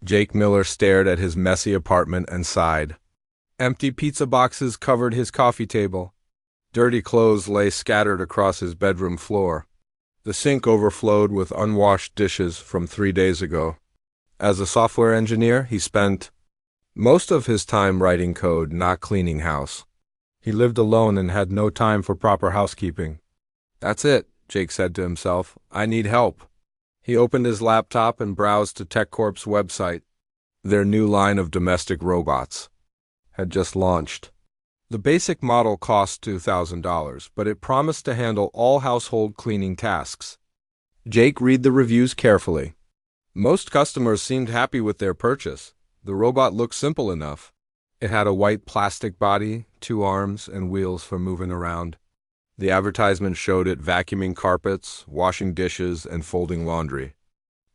Jake Miller stared at his messy apartment and sighed. Empty pizza boxes covered his coffee table. Dirty clothes lay scattered across his bedroom floor. The sink overflowed with unwashed dishes from 3 days ago. As a software engineer, he spent most of his time writing code, not cleaning house. He lived alone and had no time for proper housekeeping. That's it, Jake said to himself. I need help. He opened his laptop and browsed to TechCorp's website. Their new line of domestic robots had just launched. The basic model cost $2,000, but it promised to handle all household cleaning tasks. Jake read the reviews carefully. Most customers seemed happy with their purchase. The robot looked simple enough. It had a white plastic body, 2 arms, and wheels for moving around. The advertisement showed it vacuuming carpets, washing dishes, and folding laundry.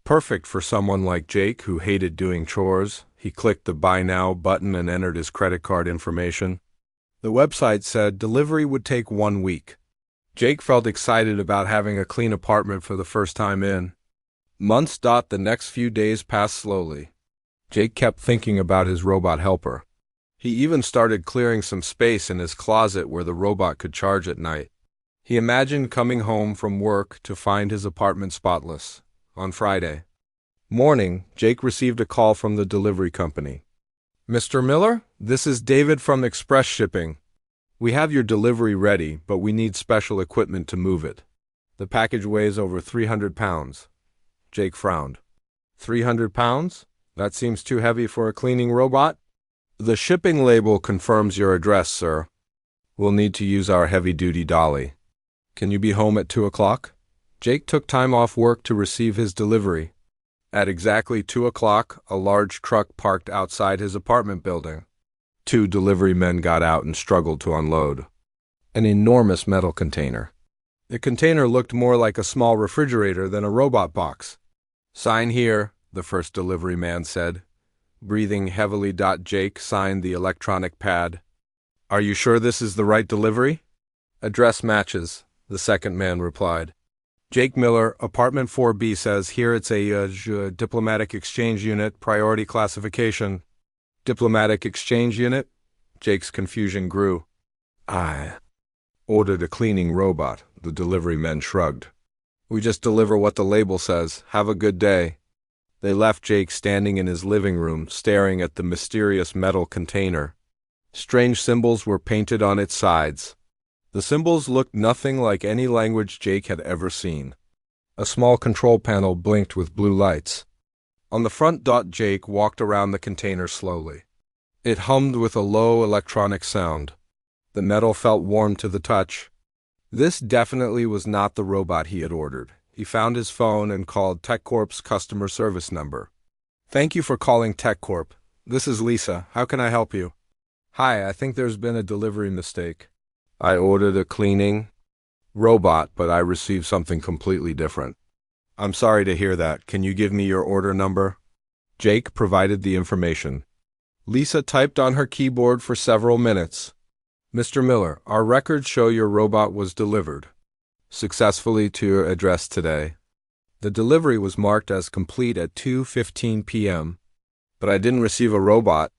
Perfect for someone like Jake who hated doing chores. He clicked the Buy Now button and entered his credit card information. The website said delivery would take 1 week. Jake felt excited about having a clean apartment for the first time in. Months. The next few days passed slowly. Jake kept thinking about his robot helper. He even started clearing some space in his closet where the robot could charge at night. He imagined coming home from work to find his apartment spotless. On Friday morning, Jake received a call from the delivery company. Mr. Miller, this is David from Express Shipping. We have your delivery ready, but we need special equipment to move it. The package weighs over 300 pounds. Jake frowned. 300 pounds? That seems too heavy for a cleaning robot. The shipping label confirms your address, sir. We'll need to use our heavy-duty dolly. Can you be home at 2 o'clock? Jake took time off work to receive his delivery. At exactly 2 o'clock, a large truck parked outside his apartment building. 2 delivery men got out and struggled to unload an enormous metal container. The container looked more like a small refrigerator than a robot box. Sign here, the first delivery man said. Breathing heavily, Jake signed the electronic pad. Are you sure this is the right delivery? Address matches, the second man replied. Jake Miller, apartment 4B says here it's a diplomatic exchange unit, priority classification. Diplomatic exchange unit? Jake's confusion grew. I ordered a cleaning robot, the delivery men shrugged. We just deliver what the label says. Have a good day. They left Jake standing in his living room, staring at the mysterious metal container. Strange symbols were painted on its sides. The symbols looked nothing like any language Jake had ever seen. A small control panel blinked with blue lights. On the front, Jake walked around the container slowly. It hummed with a low electronic sound. The metal felt warm to the touch. This definitely was not the robot he had ordered. He found his phone and called TechCorp's customer service number. Thank you for calling TechCorp. This is Lisa. How can I help you? Hi, I think there's been a delivery mistake. I ordered a cleaning robot, but I received something completely different. I'm sorry to hear that. Can you give me your order number? Jake provided the information. Lisa typed on her keyboard for several minutes. Mr. Miller, our records show your robot was delivered successfully to your address today. The delivery was marked as complete at 2:15 p.m. But I didn't receive a robot.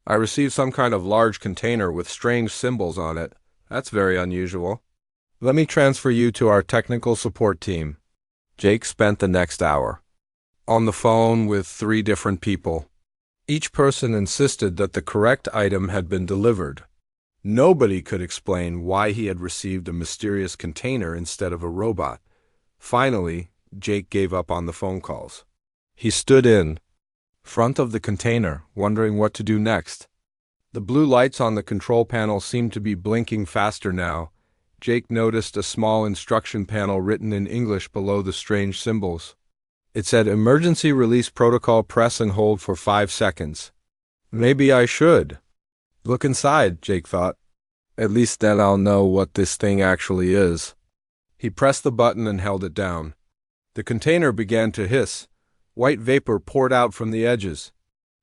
I received some kind of large container with strange symbols on it. That's very unusual. Let me transfer you to our technical support team. Jake spent the next hour on the phone with 3 different people. Each person insisted that the correct item had been delivered. Nobody could explain why he had received a mysterious container instead of a robot. Finally, Jake gave up on the phone calls. He stood in front of the container, wondering what to do next. The blue lights on the control panel seemed to be blinking faster now. Jake noticed a small instruction panel written in English below the strange symbols. It said, "Emergency release protocol, press and hold for 5 seconds. Maybe I should look inside, Jake thought. At least then I'll know what this thing actually is. He pressed the button and held it down. The container began to hiss. White vapor poured out from the edges.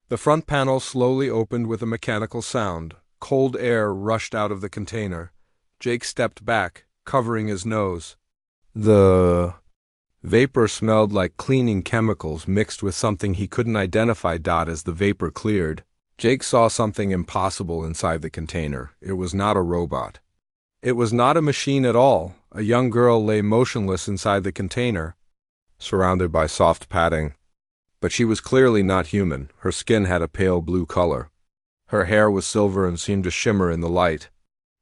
The front panel slowly opened with a mechanical sound. Cold air rushed out of the container. Jake stepped back, covering his nose. The Vapor smelled like cleaning chemicals mixed with something he couldn't identify. As the vapor cleared, Jake saw something impossible inside the container. It was not a robot. It was not a machine at all. A young girl lay motionless inside the container, surrounded by soft padding. But she was clearly not human. Her skin had a pale blue color. Her hair was silver and seemed to shimmer in the light.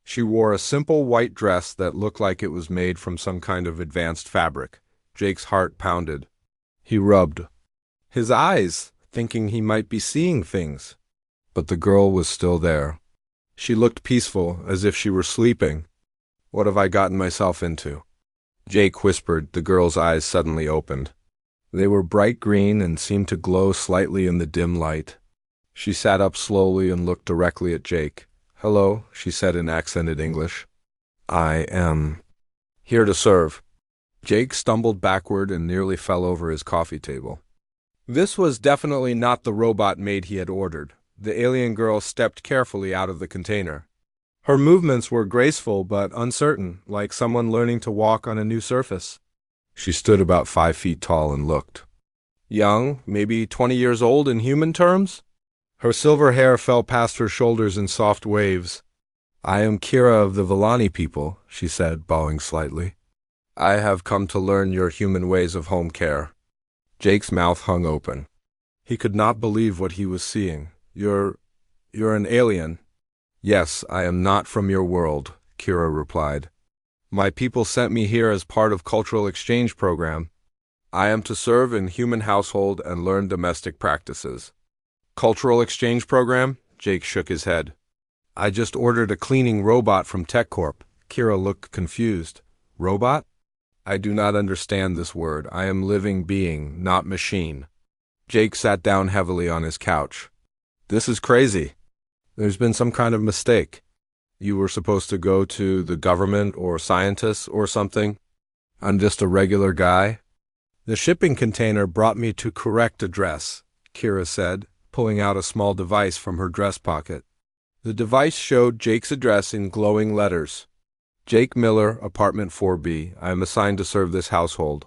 She wore a simple white dress that looked like it was made from some kind of advanced fabric. Jake's heart pounded. He rubbed his eyes, thinking he might be seeing things. But the girl was still there. She looked peaceful, as if she were sleeping. "What have I gotten myself into?" Jake whispered. The girl's eyes suddenly opened. They were bright green and seemed to glow slightly in the dim light. She sat up slowly and looked directly at Jake. "Hello," she said in accented English. "I am here to serve." Jake stumbled backward and nearly fell over his coffee table. This was definitely not the robot maid he had ordered. The alien girl stepped carefully out of the container. Her movements were graceful but uncertain, like someone learning to walk on a new surface. She stood about 5 feet tall and looked young, maybe 20 years old in human terms. Her silver hair fell past her shoulders in soft waves. "I am Kira of the Villani people," she said, bowing slightly. "I have come to learn your human ways of home care." Jake's mouth hung open. He could not believe what he was seeing. You're an alien." "Yes, I am not from your world," Kira replied. "My people sent me here as part of cultural exchange program. I am to serve in human household and learn domestic practices." "Cultural exchange program?" Jake shook his head. "I just ordered a cleaning robot from TechCorp." Kira looked confused. "Robot? I do not understand this word. I am living being, not machine." Jake sat down heavily on his couch. "This is crazy. There's been some kind of mistake. You were supposed to go to the government or scientists or something. I'm just a regular guy." "The shipping container brought me to correct address," Kira said, pulling out a small device from her dress pocket. The device showed Jake's address in glowing letters. "Jake Miller, apartment 4B. I am assigned to serve this household."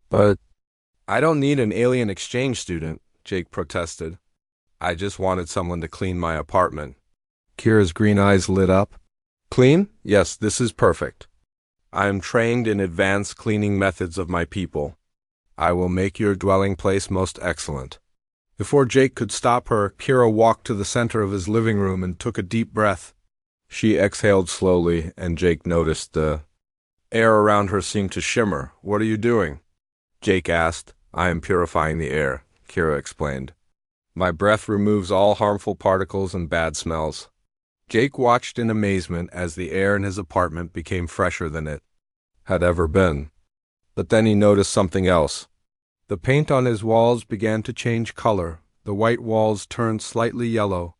"But I don't need an alien exchange student," Jake protested. "I just wanted someone to clean my apartment." Kira's green eyes lit up. "Clean? Yes, this is perfect. I am trained in advanced cleaning methods of my people. I will make your dwelling place most excellent." Before Jake could stop her, Kira walked to the center of his living room and took a deep breath. She exhaled slowly, and Jake noticed the air around her seemed to shimmer. "What are you doing?" Jake asked. "I am purifying the air," Kira explained. "My breath removes all harmful particles and bad smells." Jake watched in amazement as the air in his apartment became fresher than it had ever been. But then he noticed something else. The paint on his walls began to change color. The white walls turned slightly yellow.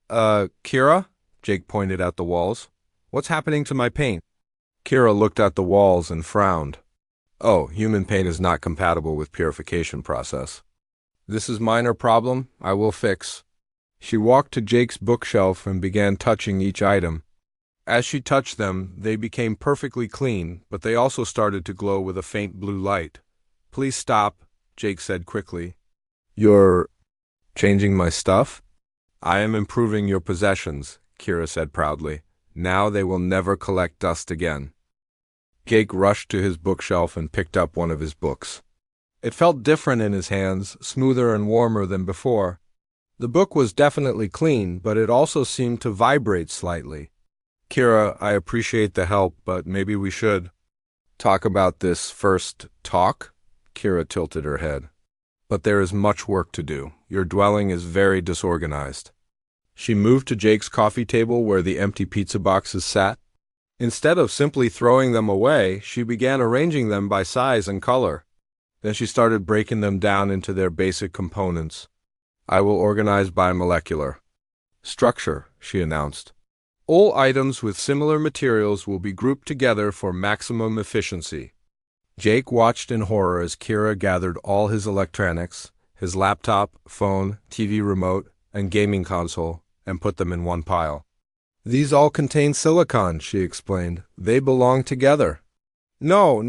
Kira?" Jake pointed at the walls. "What's happening to my paint?" Kira looked at the walls and frowned. "Oh, human paint is not compatible with purification process. This is minor problem. I will fix." She walked to Jake's bookshelf and began touching each item. As she touched them, they became perfectly clean, but they also started to glow with a faint blue light. "Please stop," Jake said quickly. "You're changing my stuff?" "I am improving your possessions," Kira said proudly. "Now they will never collect dust again." Jake rushed to his bookshelf and picked up one of his books. It felt different in his hands, smoother and warmer than before. The book was definitely clean, but it also seemed to vibrate slightly. "Kira, I appreciate the help, but maybe we should talk about this first." "Talk?" Kira tilted her head. "But there is much work to do. Your dwelling is very disorganized." She moved to Jake's coffee table where the empty pizza boxes sat. Instead of simply throwing them away, she began arranging them by size and color. Then she started breaking them down into their basic components. "I will organize by molecular structure," she announced. "All items with similar materials will be grouped together for maximum efficiency." Jake watched in horror as Kira gathered all his electronics, his laptop, phone, TV remote, and gaming console, and put them in one pile. "These all contain silicon," she explained. "They belong together." No,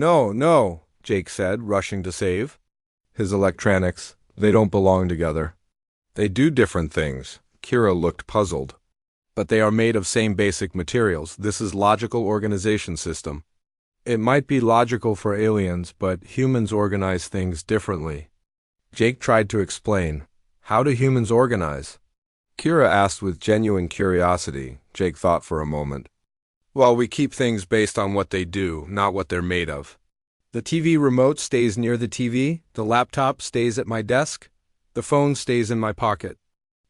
Jake said, rushing to save. His electronics, they don't belong together. They do different things. Kira looked puzzled. But they are made of same basic materials. This is logical organization system. It might be logical for aliens, but humans organize things differently. Jake tried to explain. How do humans organize? Kira asked with genuine curiosity. Jake thought for a moment. Well, we keep things based on what they do, not what they're made of. The TV remote stays near the TV, the laptop stays at my desk, the phone stays in my pocket.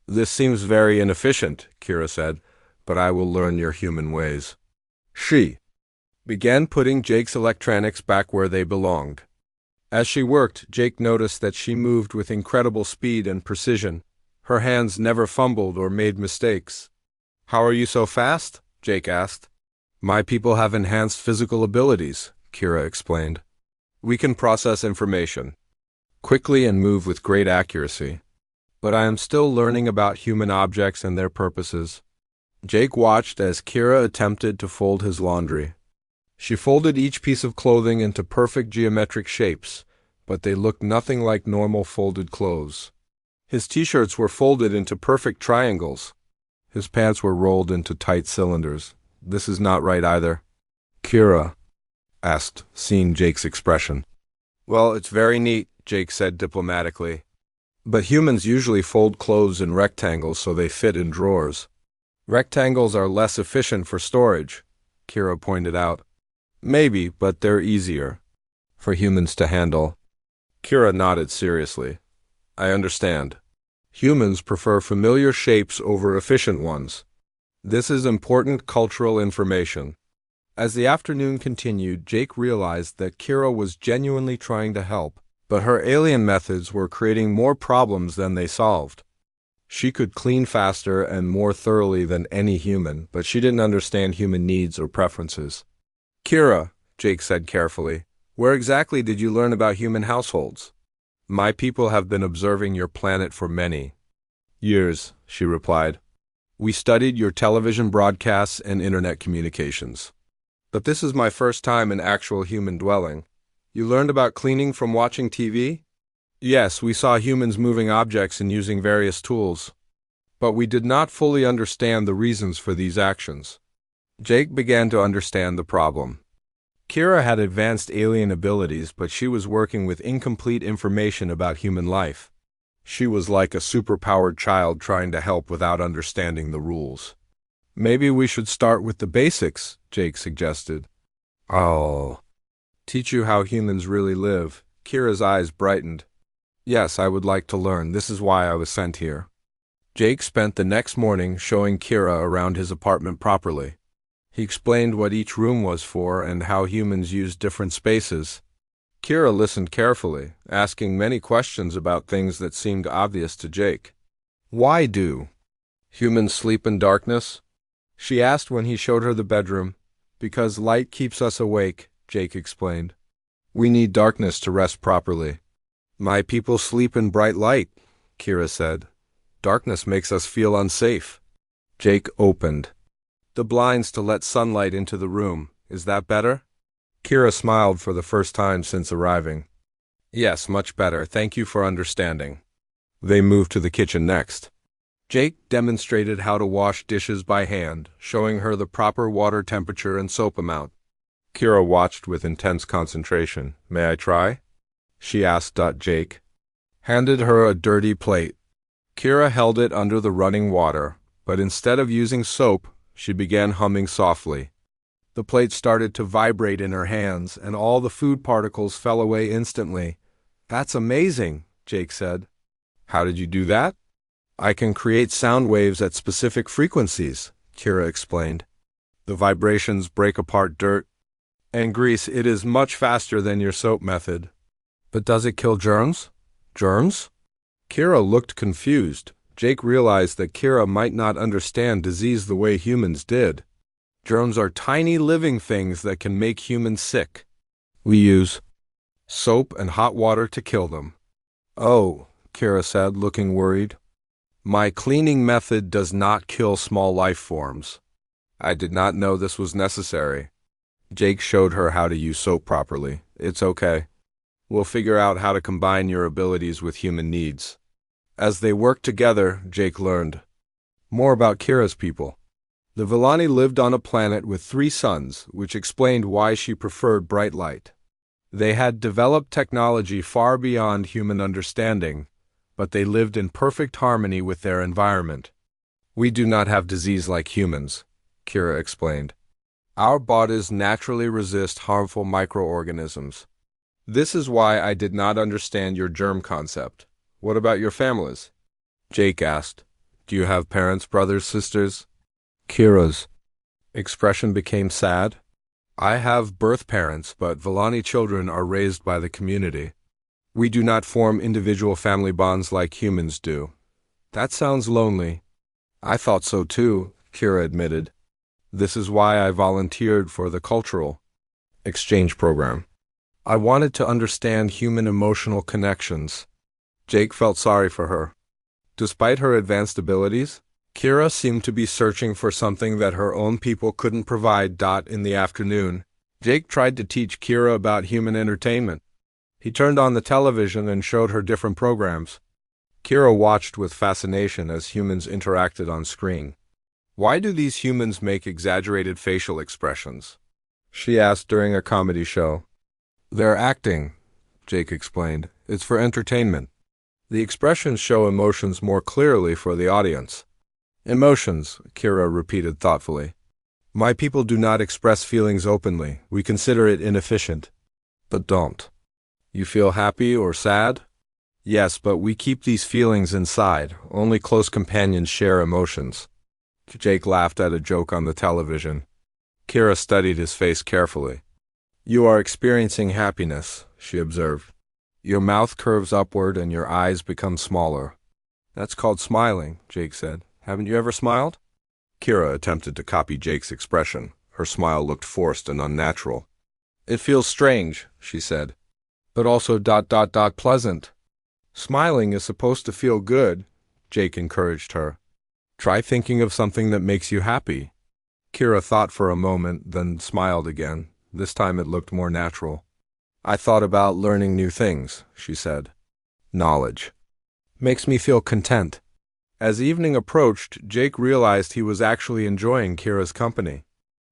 This seems very inefficient, Kira said, but I will learn your human ways. She began putting Jake's electronics back where they belonged. As she worked, Jake noticed that she moved with incredible speed and precision. Her hands never fumbled or made mistakes. How are you so fast? Jake asked. My people have enhanced physical abilities, Kira explained. We can process information quickly and move with great accuracy. But I am still learning about human objects and their purposes. Jake watched as Kira attempted to fold his laundry. She folded each piece of clothing into perfect geometric shapes, but they looked nothing like normal folded clothes. His t-shirts were folded into perfect triangles. His pants were rolled into tight cylinders. This is not right either. Kira asked, seeing Jake's expression. Well, it's very neat, Jake said diplomatically. But humans usually fold clothes in rectangles so they fit in drawers. Rectangles are less efficient for storage, Kira pointed out. Maybe, but they're easier for humans to handle. Kira nodded seriously. I understand. Humans prefer familiar shapes over efficient ones. This is important cultural information. As the afternoon continued, Jake realized that Kira was genuinely trying to help, but her alien methods were creating more problems than they solved. She could clean faster and more thoroughly than any human, but she didn't understand human needs or preferences. Kira, Jake said carefully, where exactly did you learn about human households? My people have been observing your planet for many years, she replied. We studied your television broadcasts and internet communications. But this is my first time in actual human dwelling. You learned about cleaning from watching TV? Yes, we saw humans moving objects and using various tools. But we did not fully understand the reasons for these actions. Jake began to understand the problem. Kira had advanced alien abilities, but she was working with incomplete information about human life. She was like a superpowered child trying to help without understanding the rules. Maybe we should start with the basics, Jake suggested. I'll teach you how humans really live. Kira's eyes brightened. Yes, I would like to learn. This is why I was sent here. Jake spent the next morning showing Kira around his apartment properly. He explained what each room was for and how humans use different spaces. Kira listened carefully, asking many questions about things that seemed obvious to Jake. Why do humans sleep in darkness? She asked when he showed her the bedroom. Because light keeps us awake, Jake explained. We need darkness to rest properly. My people sleep in bright light, Kira said. Darkness makes us feel unsafe. Jake opened the blinds to let sunlight into the room. Is that better? Kira smiled for the first time since arriving. Yes, much better. Thank you for understanding. They moved to the kitchen next. Jake demonstrated how to wash dishes by hand, showing her the proper water temperature and soap amount. Kira watched with intense concentration. May I try? She asked. Jake handed her a dirty plate. Kira held it under the running water, but instead of using soap, she began humming softly. The plate started to vibrate in her hands, and all the food particles fell away instantly. That's amazing, Jake said. How did you do that? I can create sound waves at specific frequencies, Kira explained. The vibrations break apart dirt and grease. It is much faster than your soap method. But does it kill germs? Germs? Kira looked confused. Jake realized that Kira might not understand disease the way humans did. Germs are tiny living things that can make humans sick. We use soap and hot water to kill them. Oh, Kira said, looking worried. My cleaning method does not kill small life forms. I did not know this was necessary. Jake showed her how to use soap properly. It's okay. We'll figure out how to combine your abilities with human needs. As they worked together, Jake learned more about Kira's people. The Villani lived on a planet with 3 suns, which explained why she preferred bright light. They had developed technology far beyond human understanding, but they lived in perfect harmony with their environment. We do not have disease like humans, Kira explained. Our bodies naturally resist harmful microorganisms. This is why I did not understand your germ concept. What about your families? Jake asked. Do you have parents, brothers, sisters? Kira's expression became sad. I have birth parents, but Villani children are raised by the community. We do not form individual family bonds like humans do. That sounds lonely. I thought so too, Kira admitted. This is why I volunteered for the cultural exchange program. I wanted to understand human emotional connections. Jake felt sorry for her. Despite her advanced abilities, Kira seemed to be searching for something that her own people couldn't provide. In the afternoon, Jake tried to teach Kira about human entertainment. He turned on the television and showed her different programs. Kira watched with fascination as humans interacted on screen. Why do these humans make exaggerated facial expressions? She asked during a comedy show. They're acting, Jake explained. It's for entertainment. The expressions show emotions more clearly for the audience. Emotions, Kira repeated thoughtfully. My people do not express feelings openly. We consider it inefficient. But don't. You feel happy or sad? Yes, but we keep these feelings inside. Only close companions share emotions. Jake laughed at a joke on the television. Kira studied his face carefully. You are experiencing happiness, she observed. Your mouth curves upward and your eyes become smaller. That's called smiling, Jake said. Haven't you ever smiled? Kira attempted to copy Jake's expression. Her smile looked forced and unnatural. It feels strange, she said, but also pleasant. Smiling is supposed to feel good, Jake encouraged her. Try thinking of something that makes you happy. Kira thought for a moment, then smiled again. This time it looked more natural. I thought about learning new things, she said. Knowledge makes me feel content. As evening approached, Jake realized he was actually enjoying Kira's company.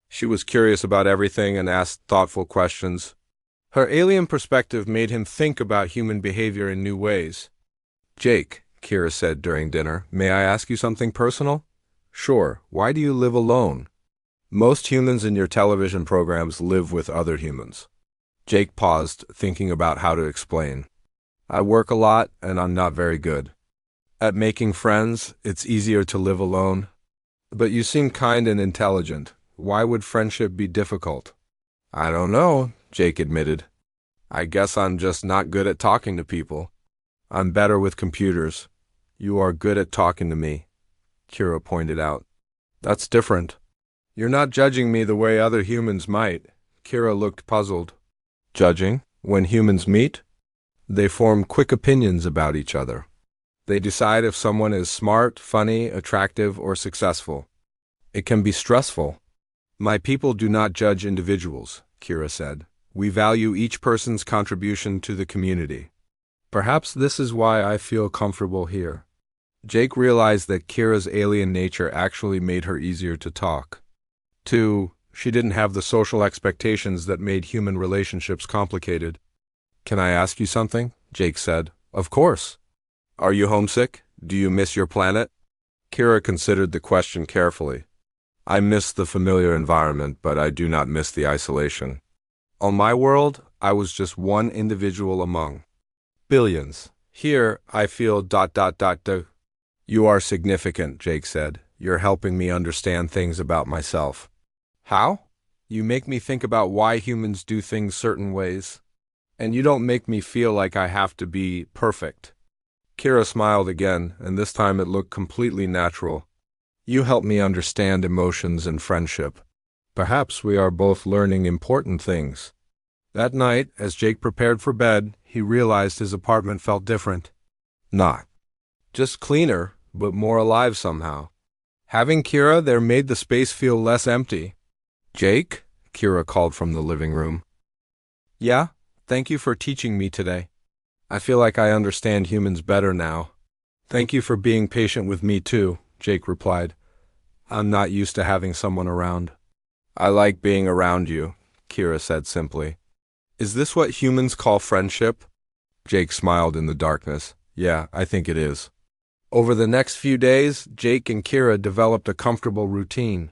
She was curious about everything and asked thoughtful questions. Her alien perspective made him think about human behavior in new ways. Jake, Kira said during dinner, may I ask you something personal? Sure. Why do you live alone? Most humans in your television programs live with other humans. Jake paused, thinking about how to explain. I work a lot, and I'm not very good at making friends. It's easier to live alone. But you seem kind and intelligent. Why would friendship be difficult? I don't know, Jake admitted. I guess I'm just not good at talking to people. I'm better with computers. You are good at talking to me, Kira pointed out. That's different. You're not judging me the way other humans might. Kira looked puzzled. Judging? When humans meet? They form quick opinions about each other. They decide if someone is smart, funny, attractive, or successful. It can be stressful. My people do not judge individuals, Kira said. We value each person's contribution to the community. Perhaps this is why I feel comfortable here. Jake realized that Kira's alien nature actually made her easier to talk. 2. She didn't have the social expectations that made human relationships complicated. Can I ask you something? Jake said. Of course. Are you homesick? Do you miss your planet? Kira considered the question carefully. I miss the familiar environment, but I do not miss the isolation. On my world, I was just one individual among billions. Here, I feel ... You are significant, Jake said. You're helping me understand things about myself. How? You make me think about why humans do things certain ways. And you don't make me feel like I have to be perfect. Kira smiled again, and this time it looked completely natural. You help me understand emotions and friendship. Perhaps we are both learning important things. That night, as Jake prepared for bed, he realized his apartment felt different. Not just cleaner, but more alive somehow. Having Kira there made the space feel less empty. Jake? Kira called from the living room. Yeah? Thank you for teaching me today. I feel like I understand humans better now. Thank you for being patient with me too, Jake replied. I'm not used to having someone around. I like being around you, Kira said simply. Is this what humans call friendship? Jake smiled in the darkness. Yeah, I think it is. Over the next few days, Jake and Kira developed a comfortable routine.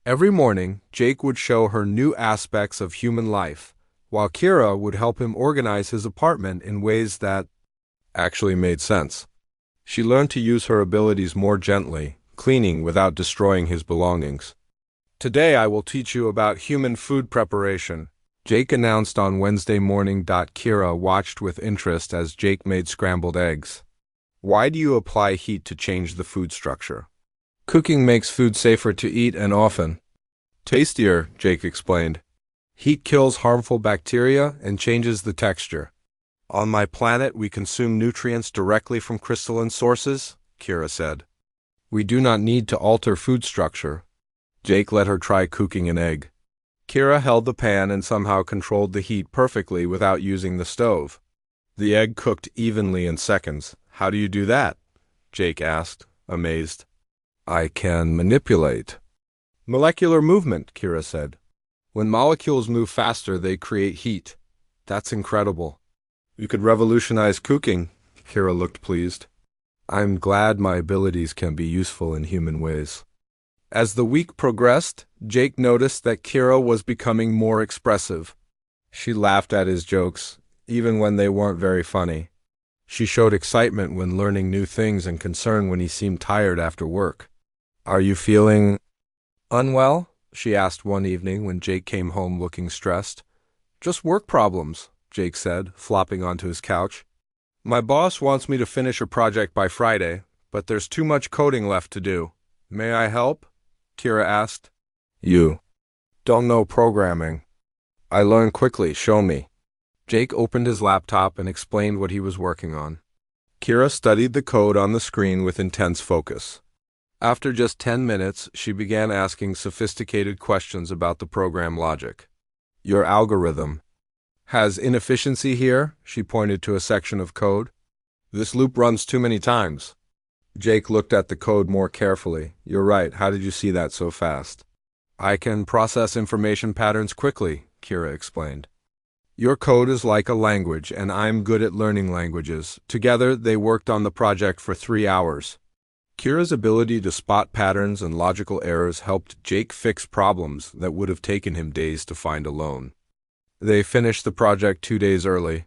Every morning, Jake would show her new aspects of human life, while Kira would help him organize his apartment in ways that actually made sense. She learned to use her abilities more gently, cleaning without destroying his belongings. Today I will teach you about human food preparation, Jake announced on Wednesday morning. Kira watched with interest as Jake made scrambled eggs. Why do you apply heat to change the food structure? Cooking makes food safer to eat and often tastier, Jake explained. Heat kills harmful bacteria and changes the texture. On my planet, we consume nutrients directly from crystalline sources, Kira said. We do not need to alter food structure. Jake let her try cooking an egg. Kira held the pan and somehow controlled the heat perfectly without using the stove. The egg cooked evenly in seconds. How do you do that? Jake asked, amazed. I can manipulate. Molecular movement, Kira said. When molecules move faster, they create heat. That's incredible. You could revolutionize cooking. Kira looked pleased. I'm glad my abilities can be useful in human ways. As the week progressed, Jake noticed that Kira was becoming more expressive. She laughed at his jokes, even when they weren't very funny. She showed excitement when learning new things and concern when he seemed tired after work. Are you feeling unwell? She asked one evening when Jake came home looking stressed. Just work problems, Jake said, flopping onto his couch. My boss wants me to finish a project by Friday, but there's too much coding left to do. May I help? Kira asked. You don't know programming. I learn quickly, show me. Jake opened his laptop and explained what he was working on. Kira studied the code on the screen with intense focus. After just 10 minutes, she began asking sophisticated questions about the program logic. Your algorithm has inefficiency here, she pointed to a section of code. This loop runs too many times. Jake looked at the code more carefully. You're right, how did you see that so fast? I can process information patterns quickly, Kira explained. Your code is like a language, and I'm good at learning languages. Together, they worked on the project for 3 hours. Kira's ability to spot patterns and logical errors helped Jake fix problems that would have taken him days to find alone. They finished the project 2 days early.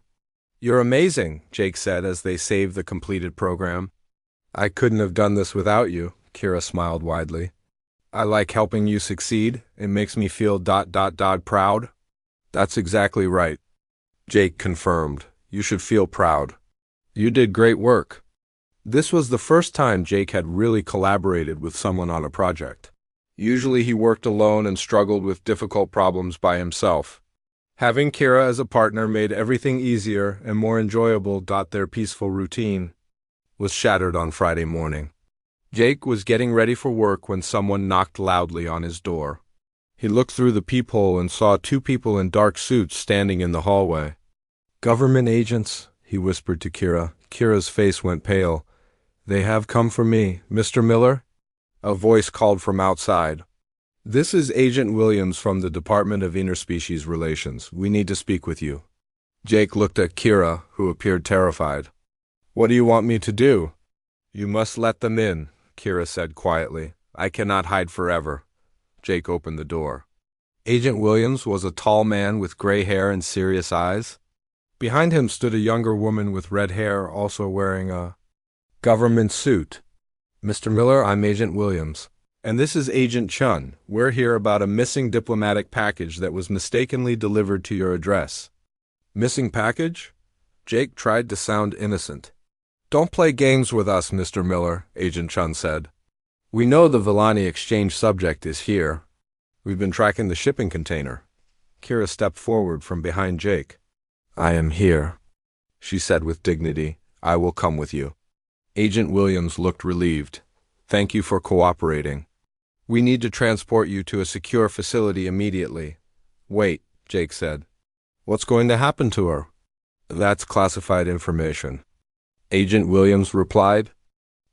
You're amazing, Jake said as they saved the completed program. I couldn't have done this without you, Kira smiled widely. I like helping you succeed. It makes me feel proud. That's exactly right. Jake confirmed. You should feel proud. You did great work. This was the first time Jake had really collaborated with someone on a project. Usually he worked alone and struggled with difficult problems by himself. Having Kira as a partner made everything easier and more enjoyable. Their peaceful routine was shattered on Friday morning. Jake was getting ready for work when someone knocked loudly on his door. He looked through the peephole and saw 2 people in dark suits standing in the hallway. Government agents, he whispered to Kira. Kira's face went pale. They have come for me, Mr. Miller? A voice called from outside. This is Agent Williams from the Department of Interspecies Relations. We need to speak with you. Jake looked at Kira, who appeared terrified. What do you want me to do? You must let them in, Kira said quietly. I cannot hide forever. Jake opened the door. Agent Williams was a tall man with gray hair and serious eyes. Behind him stood a younger woman with red hair, also wearing a government suit. Mr. Miller, I'm Agent Williams. And this is Agent Chun. We're here about a missing diplomatic package that was mistakenly delivered to your address. Missing package? Jake tried to sound innocent. Don't play games with us, Mr. Miller, Agent Chun said. We know the Villani exchange subject is here. We've been tracking the shipping container. Kira stepped forward from behind Jake. I am here, she said with dignity. I will come with you. Agent Williams looked relieved. Thank you for cooperating. We need to transport you to a secure facility immediately. Wait, Jake said. What's going to happen to her? That's classified information, Agent Williams replied.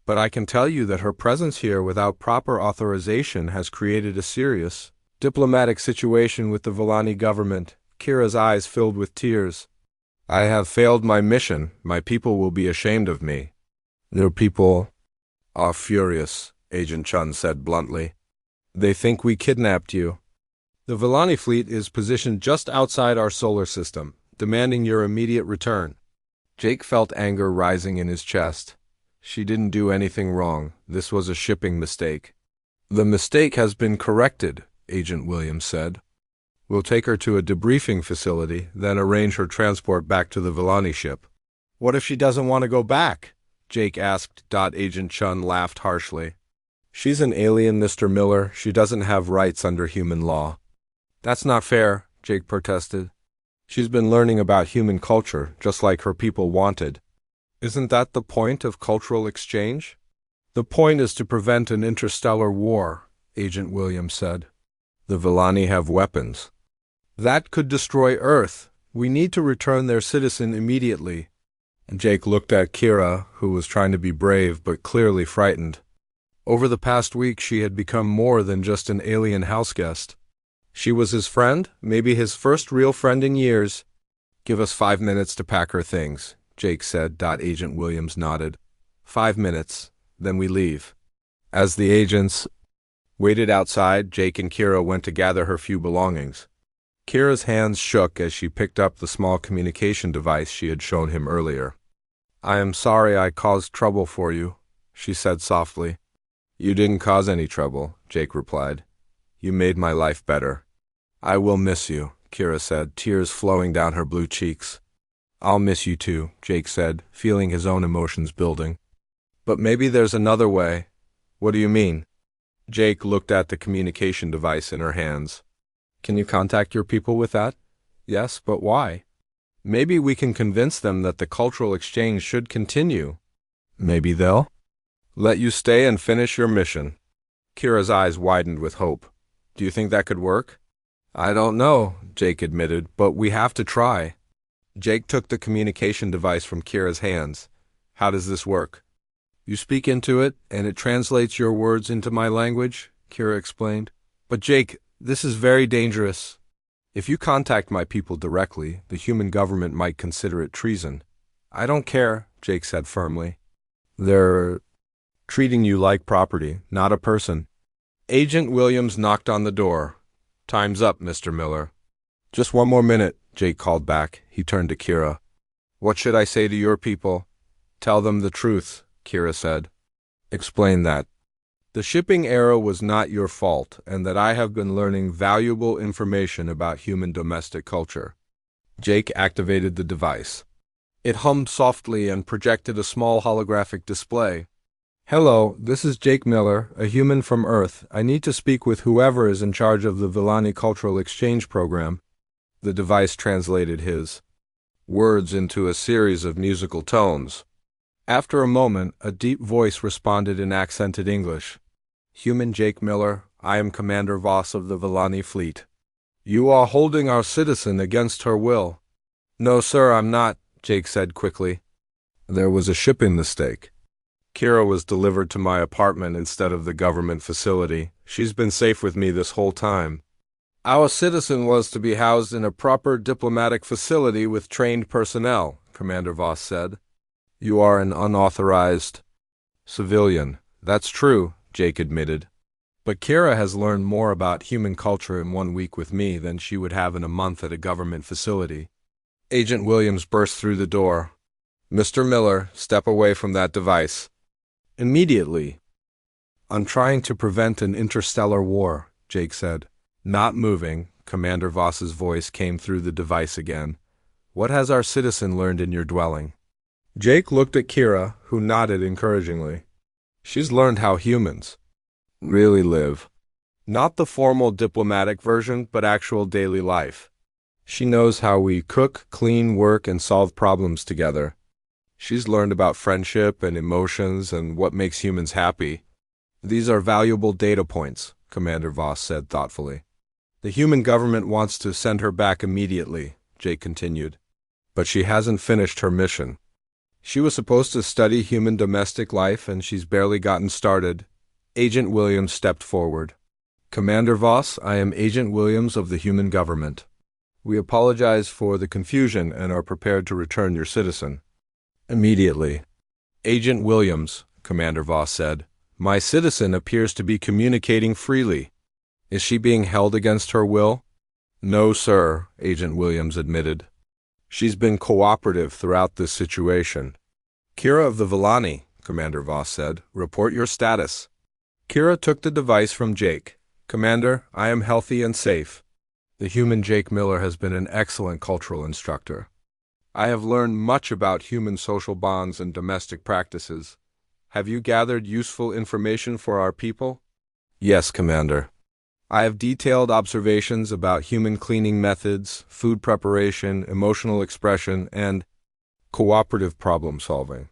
But I can tell you that her presence here without proper authorization has created a serious diplomatic situation with the Villani government. Kira's eyes filled with tears. I have failed my mission. My people will be ashamed of me. Their people are furious, Agent Chun said bluntly. They think we kidnapped you. The Villani fleet is positioned just outside our solar system, demanding your immediate return. Jake felt anger rising in his chest. She didn't do anything wrong. This was a shipping mistake. The mistake has been corrected, Agent Williams said. We'll take her to a debriefing facility, then arrange her transport back to the Villani ship. What if she doesn't want to go back? Jake asked. Agent Chun laughed harshly. She's an alien, Mr. Miller. She doesn't have rights under human law. That's not fair, Jake protested. She's been learning about human culture, just like her people wanted. Isn't that the point of cultural exchange? The point is to prevent an interstellar war, Agent Williams said. The Villani have weapons. That could destroy Earth. We need to return their citizen immediately. Jake looked at Kira, who was trying to be brave but clearly frightened. Over the past week, she had become more than just an alien houseguest. She was his friend, maybe his first real friend in years. Give us 5 minutes to pack her things, Jake said. Agent Williams nodded. 5 minutes, then we leave. As the agents waited outside, Jake and Kira went to gather her few belongings. Kira's hands shook as she picked up the small communication device she had shown him earlier. I am sorry I caused trouble for you, she said softly. You didn't cause any trouble, Jake replied. You made my life better. I will miss you, Kira said, tears flowing down her blue cheeks. I'll miss you too, Jake said, feeling his own emotions building. But maybe there's another way. What do you mean? Jake looked at the communication device in her hands. Can you contact your people with that? Yes, but why? Maybe we can convince them that the cultural exchange should continue. Maybe they'll let you stay and finish your mission. Kira's eyes widened with hope. Do you think that could work? I don't know, Jake admitted, but we have to try. Jake took the communication device from Kira's hands. How does this work? You speak into it, and it translates your words into my language, Kira explained. But Jake, this is very dangerous. If you contact my people directly, the human government might consider it treason. I don't care, Jake said firmly. They're treating you like property, not a person. Agent Williams knocked on the door. Time's up, Mr. Miller. Just 1 more minute, Jake called back. He turned to Kira. What should I say to your people? Tell them the truth, Kira said. Explain that. The shipping era was not your fault, and that I have been learning valuable information about human domestic culture. Jake activated the device. It hummed softly and projected a small holographic display. Hello, this is Jake Miller, a human from Earth. I need to speak with whoever is in charge of the Villani Cultural Exchange Program. The device translated his words into a series of musical tones. After a moment, a deep voice responded in accented English. Human Jake Miller, I am Commander Voss of the Villani fleet. You are holding our citizen against her will. No, sir, I'm not, Jake said quickly. There was a shipping mistake. Kira was delivered to my apartment instead of the government facility. She's been safe with me this whole time. Our citizen was to be housed in a proper diplomatic facility with trained personnel, Commander Voss said. You are an unauthorized civilian. That's true, Jake admitted. But Kira has learned more about human culture in 1 week with me than she would have in a month at a government facility. Agent Williams burst through the door. Mr. Miller, step away from that device. Immediately. I'm trying to prevent an interstellar war, Jake said. Not moving, Commander Voss's voice came through the device again. What has our citizen learned in your dwelling? Jake looked at Kira, who nodded encouragingly. She's learned how humans really live. Not the formal diplomatic version, but actual daily life. She knows how we cook, clean, work, and solve problems together. She's learned about friendship and emotions and what makes humans happy. These are valuable data points, Commander Voss said thoughtfully. The human government wants to send her back immediately, Jake continued. But she hasn't finished her mission. She was supposed to study human domestic life, and she's barely gotten started. Agent Williams stepped forward. Commander Voss, I am Agent Williams of the Human Government. We apologize for the confusion and are prepared to return your citizen. Immediately. Agent Williams, Commander Voss said, my citizen appears to be communicating freely. Is she being held against her will? No, sir, Agent Williams admitted. She's been cooperative throughout this situation. Kira of the Villani, Commander Voss said, report your status. Kira took the device from Jake. Commander, I am healthy and safe. The human Jake Miller has been an excellent cultural instructor. I have learned much about human social bonds and domestic practices. Have you gathered useful information for our people? Yes, Commander. I have detailed observations about human cleaning methods, food preparation, emotional expression, and cooperative problem solving.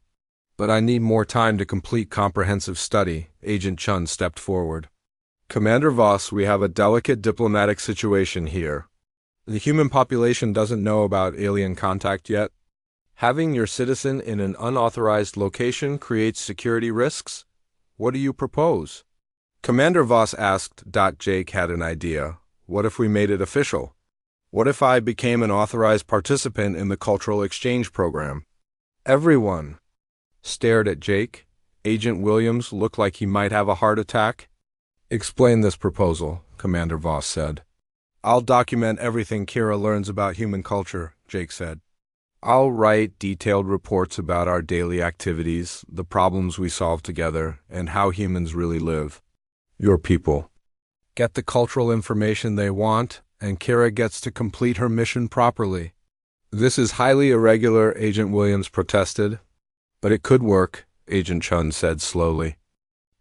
But I need more time to complete comprehensive study. Agent Chun stepped forward. Commander Voss, we have a delicate diplomatic situation here. The human population doesn't know about alien contact yet. Having your citizen in an unauthorized location creates security risks? What do you propose? Commander Voss asked. Jake had an idea. What if we made it official? What if I became an authorized participant in the cultural exchange program? Everyone stared at Jake. Agent Williams looked like he might have a heart attack. Explain this proposal, Commander Voss said. I'll document everything Kira learns about human culture, Jake said. I'll write detailed reports about our daily activities, the problems we solve together, and how humans really live. Your people get the cultural information they want, and Kira gets to complete her mission properly. This is highly irregular, Agent Williams protested. But it could work, Agent Chun said slowly.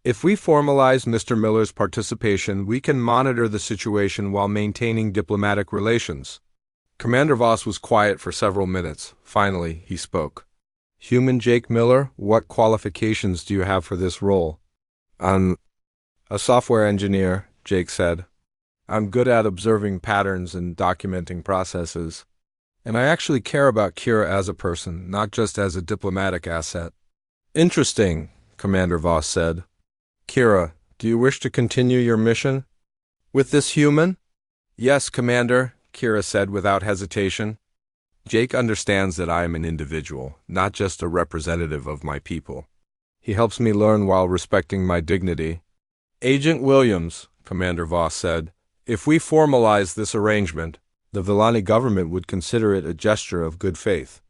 If we formalize Mr. Miller's participation, we can monitor the situation while maintaining diplomatic relations. Commander Voss was quiet for several minutes. Finally, he spoke. Human Jake Miller, what qualifications do you have for this role? I'm a software engineer, Jake said. I'm good at observing patterns and documenting processes. And I actually care about Kira as a person, not just as a diplomatic asset. Interesting, Commander Voss said. Kira, do you wish to continue your mission with this human? Yes, Commander, Kira said without hesitation. Jake understands that I am an individual, not just a representative of my people. He helps me learn while respecting my dignity. Agent Williams, Commander Voss said, if we formalize this arrangement, the Villani government would consider it a gesture of good faith.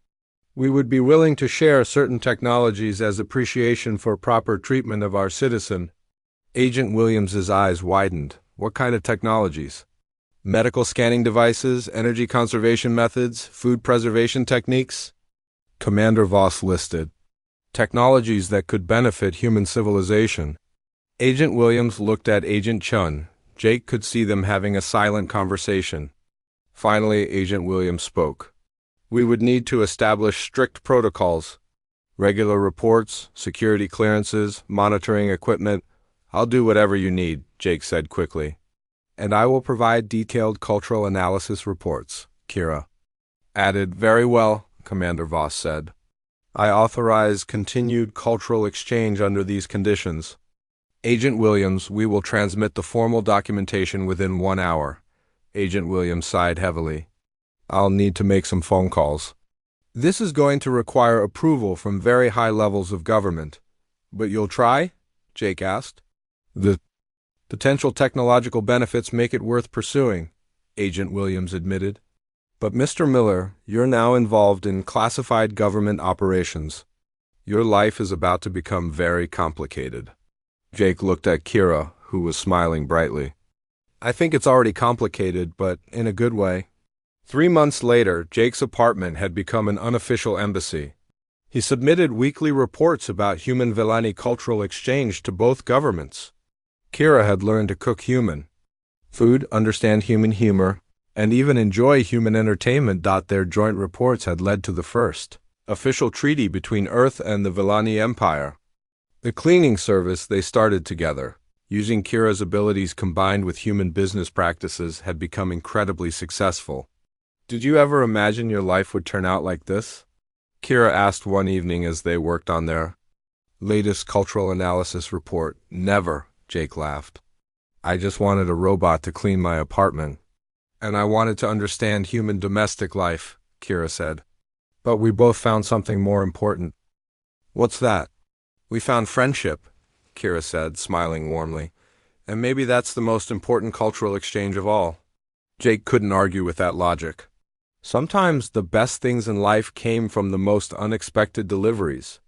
We would be willing to share certain technologies as appreciation for proper treatment of our citizen. Agent Williams's eyes widened. What kind of technologies? Medical scanning devices, energy conservation methods, food preservation techniques? Commander Voss listed. Technologies that could benefit human civilization. Agent Williams looked at Agent Chun. Jake could see them having a silent conversation. Finally, Agent Williams spoke. We would need to establish strict protocols, regular reports, security clearances, monitoring equipment. I'll do whatever you need, Jake said quickly. And I will provide detailed cultural analysis reports, Kira added. Very well, Commander Voss said. I authorize continued cultural exchange under these conditions. Agent Williams, we will transmit the formal documentation within 1 hour. Agent Williams sighed heavily. I'll need to make some phone calls. This is going to require approval from very high levels of government. But you'll try? Jake asked. The potential technological benefits make it worth pursuing, Agent Williams admitted. But Mr. Miller, you're now involved in classified government operations. Your life is about to become very complicated. Jake looked at Kira, who was smiling brightly. I think it's already complicated, but in a good way. 3 months later, Jake's apartment had become an unofficial embassy. He submitted weekly reports about human Villani cultural exchange to both governments. Kira had learned to cook human food, understand human humor, and even enjoy human entertainment. Their joint reports had led to the first official treaty between Earth and the Villani Empire. The cleaning service they started together, using Kira's abilities combined with human business practices, had become incredibly successful. Did you ever imagine your life would turn out like this? Kira asked one evening as they worked on their latest cultural analysis report. Never, Jake laughed. I just wanted a robot to clean my apartment. And I wanted to understand human domestic life, Kira said. But we both found something more important. What's that? We found friendship, Kira said, smiling warmly. And maybe that's the most important cultural exchange of all. Jake couldn't argue with that logic. Sometimes the best things in life came from the most unexpected deliveries.